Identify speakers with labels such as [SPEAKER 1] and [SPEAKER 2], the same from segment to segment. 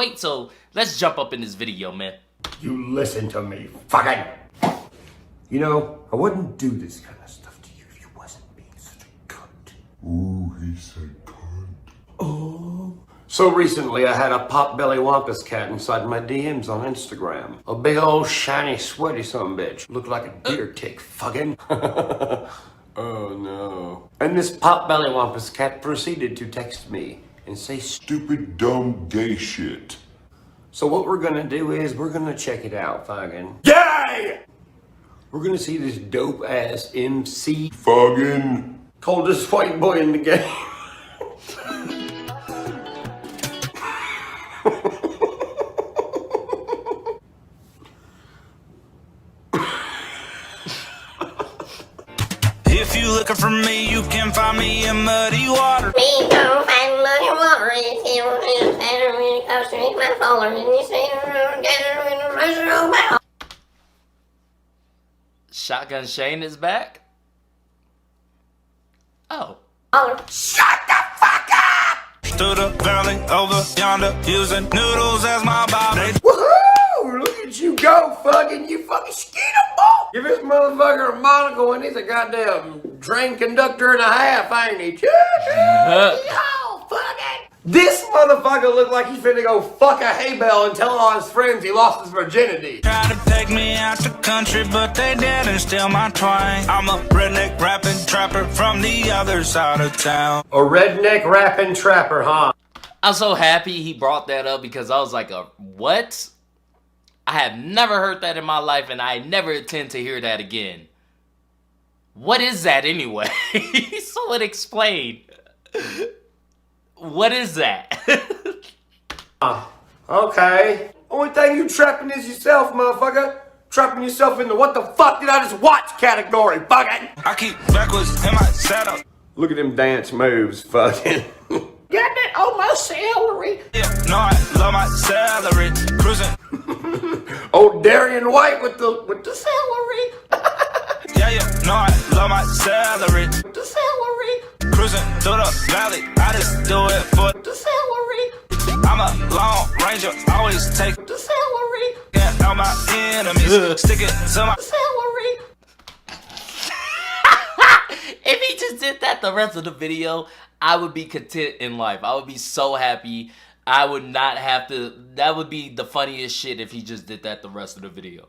[SPEAKER 1] Wait, so let's jump up in this video, man.
[SPEAKER 2] You listen to me, fucking. You know, I wouldn't do this kind of stuff to you if you wasn't being such a cunt.
[SPEAKER 3] Ooh, he said cunt.
[SPEAKER 2] Oh. So recently I had a potbelly wampus cat inside my DMs on Instagram. A big old shiny sweaty sumbitch. Looked like a deer tick, fucking. Oh no. And this potbelly wampus cat proceeded to text me and say
[SPEAKER 3] Stupid, dumb, gay shit.
[SPEAKER 2] So what we're gonna do is we're gonna check it out, fucking. Yay! We're gonna see this dope ass MC
[SPEAKER 3] Fucking.
[SPEAKER 2] coldest white boy in the game.
[SPEAKER 4] If you looking for me, you can find me in muddy water.
[SPEAKER 5] Me go find muddy water if you want to stand really close to me, my follower, and you say, gather in the restaurant bow.
[SPEAKER 1] Shotgun Shane is back? Oh.
[SPEAKER 2] Shut the fuck up!
[SPEAKER 4] To the valley over yonder, using noodles as my body.
[SPEAKER 2] Woohoo! Look at you go, fucking, you fucking skeetable! Give this motherfucker a monocle and he's a goddamn train conductor and a half, ain't he? Yo, fucking! This motherfucker look like he's finna go fuck a hay bale and tell all his friends he lost his virginity.
[SPEAKER 4] Tried to take me out the country, but they didn't steal my twang. I'm a redneck rapping trapper from the other side of town.
[SPEAKER 2] A redneck rapping trapper, huh?
[SPEAKER 1] I'm so happy he brought that up because I was like, what? I have never heard that in my life and I never intend to hear that again. What is that anyway? So explain. What is that?
[SPEAKER 2] Okay. Only thing you trapping is yourself, motherfucker. Trapping yourself in the what the fuck did I just watch category, fucking.
[SPEAKER 4] I keep backwards in my saddle.
[SPEAKER 2] Look at them dance moves, fucking. Got that on my celery.
[SPEAKER 4] Yeah, no, I love my salary. Cruising.
[SPEAKER 2] Old Darian White with the celery.
[SPEAKER 4] Yeah, no, I love my salary.
[SPEAKER 2] With the celery.
[SPEAKER 4] Cruising through the valley, I just do it for
[SPEAKER 2] The celery.
[SPEAKER 4] I'm a long ranger, always take
[SPEAKER 2] The celery.
[SPEAKER 4] out my enemies, stick it to my
[SPEAKER 2] Celery.
[SPEAKER 1] If he just did that the rest of the video, I would be content in life. I would be so happy. I would not have to. That would be the funniest shit if he just did that the rest of the video.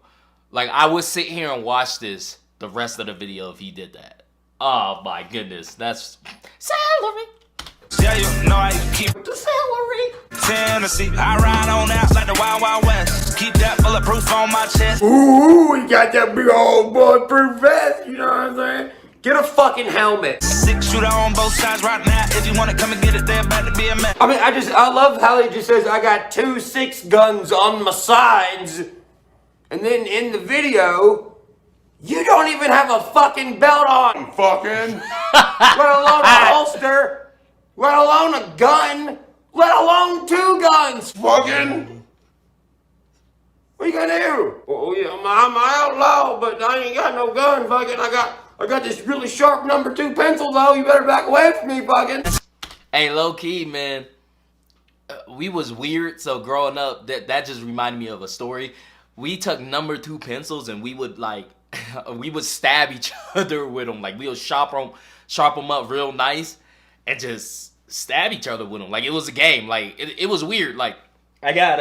[SPEAKER 1] Like, I would sit here and watch this the rest of the video if he did that. Oh my goodness, that's celery.
[SPEAKER 4] Yeah, you know I keep
[SPEAKER 2] The celery.
[SPEAKER 4] Tennessee. I ride on out like the Wild Wild West. Keep that bulletproof on my chest.
[SPEAKER 2] Ooh, he got that big old bulletproof vest, you know what I'm saying? Get a fucking helmet.
[SPEAKER 4] 6-shooter on both sides right now. If you wanna come and get it, they're about to be a mess.
[SPEAKER 2] I mean, I love how he just says, I got 2 6 guns on my sides. And then in the video, you don't even have a fucking belt on, fucking. Let alone a holster. Let alone a gun. Let alone 2 guns, fucking. What you gonna do? Oh yeah, I'm an outlaw, but I ain't got no gun, fucking. I got this really sharp number 2 pencil though. You better back away from me, fucking.
[SPEAKER 1] Hey, low key, man. We was weird, so growing up, that just reminded me of a story. We took number 2 pencils and we would like, we would stab each other with them. Like we would sharp them up real nice and just stab each other with them. Like it was a game. Like it was weird. Like I got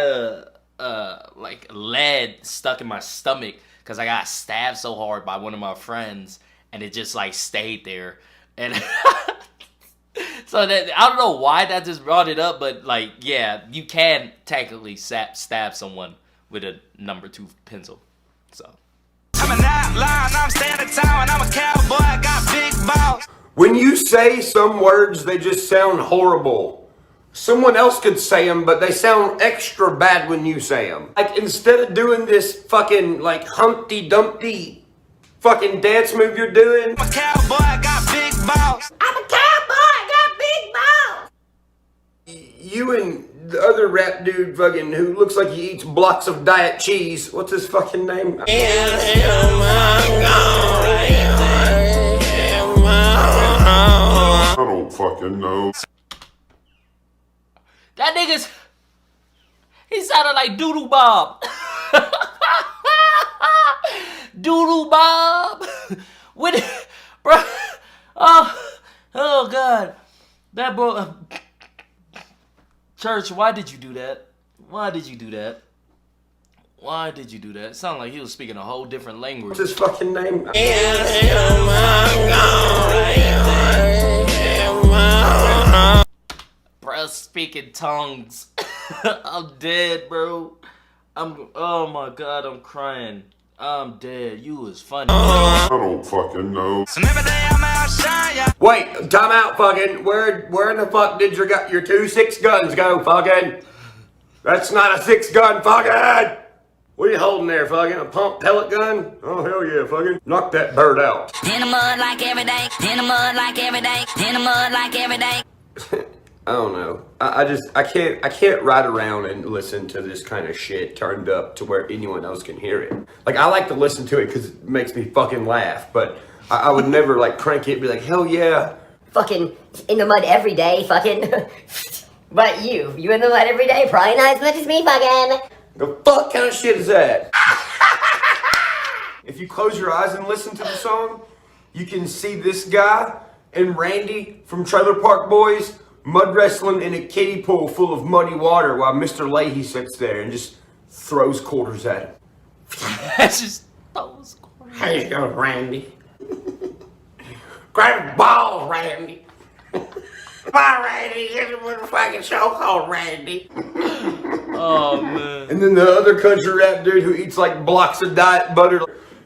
[SPEAKER 1] like lead stuck in my stomach because I got stabbed so hard by one of my friends and it just like stayed there. And so that I don't know why that just brought it up, but like yeah, you can technically stab someone with a number 2 pencil. So
[SPEAKER 4] I'm an outlaw, I'm standing tall, and I'm a cowboy, I got big balls.
[SPEAKER 2] When you say some words, they just sound horrible. Someone else could say them, but they sound extra bad when you say them. Like, instead of doing this fucking, like, Humpty Dumpty fucking dance move you're doing.
[SPEAKER 4] I'm a cowboy, I got big balls.
[SPEAKER 5] I'm a cowboy, I got big balls.
[SPEAKER 2] You and the other rap dude fucking who looks like he eats blocks of diet cheese. What's his fucking name?
[SPEAKER 3] I don't fucking know.
[SPEAKER 1] that He sounded like Doodle Bob. Doodle Bob. Bro. Oh God. That bro. Church, why did you do that? Why did you do that? Why did you do that? It sounded like he was speaking a whole different language.
[SPEAKER 2] What's his fucking name?
[SPEAKER 1] Bro, speaking tongues. I'm dead, bro. Oh my God, I'm crying. I'm dead. You was funny.
[SPEAKER 3] I don't fucking know.
[SPEAKER 4] And every day I'm outside, yeah.
[SPEAKER 2] Wait, time out, fucking. Where in the fuck did your 2.6 guns go, fucking? That's not a 6-gun, fucking. What are you holding there, fucking? A pump pellet gun? Oh hell yeah, fucking. Knock that bird out.
[SPEAKER 6] In the mud like every day. In the mud like every day. In the mud like every day.
[SPEAKER 2] I don't know. I can't ride around and listen to this kind of shit turned up to where anyone else can hear it. Like, I like to listen to it because it makes me fucking laugh, but I would never like crank it and be like, hell yeah.
[SPEAKER 5] Fucking in the mud every day, fucking. But you in the mud every day, probably not as much as me, fucking.
[SPEAKER 2] The fuck kind of shit is that? If you close your eyes and listen to the song, you can see this guy and Randy from Trailer Park Boys mud wrestling in a kiddie pool full of muddy water while Mr. Leahy sits there and just throws quarters at him.
[SPEAKER 1] That's just those quarters.
[SPEAKER 2] How you going, Randy? Grab the balls, Randy. Bye, Randy. This is a fucking show called Randy.
[SPEAKER 1] Oh man.
[SPEAKER 2] And then the other country rap dude who eats like blocks of diet butter,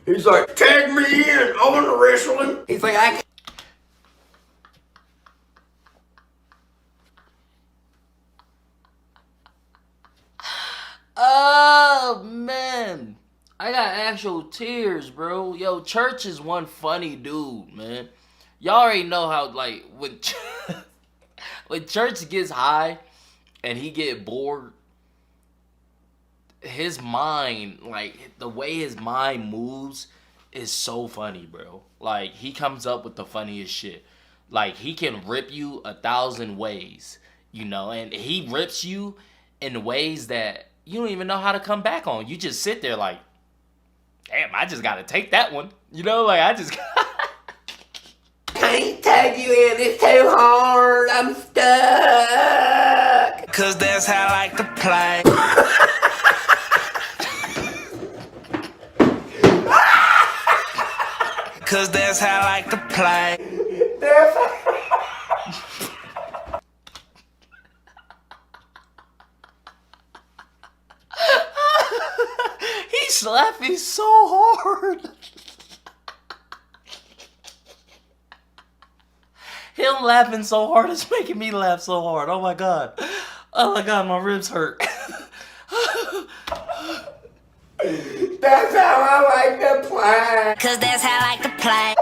[SPEAKER 2] he's like, tag me in, I want to wrestle him. He's like, I can't.
[SPEAKER 1] Oh man, I got actual tears, bro. Yo, Church is one funny dude, man. Y'all already know how like when when Church gets high and he get bored, his mind, like the way his mind moves, is so funny, bro. Like he comes up with the funniest shit. Like he can rip you 1,000 ways, you know, and he rips you in ways that you don't even know how to come back on. You just sit there like, damn, I just gotta take that one. You know, like I just
[SPEAKER 2] Can't tag you in, it's too hard, I'm stuck.
[SPEAKER 4] Cause that's how I like to play. Cause that's how I like to play.
[SPEAKER 1] he's laughing so hard. Him laughing so hard is making me laugh so hard. Oh my God. Oh my God, my ribs hurt.
[SPEAKER 2] That's how I like to play.
[SPEAKER 6] Cause that's how I like to play.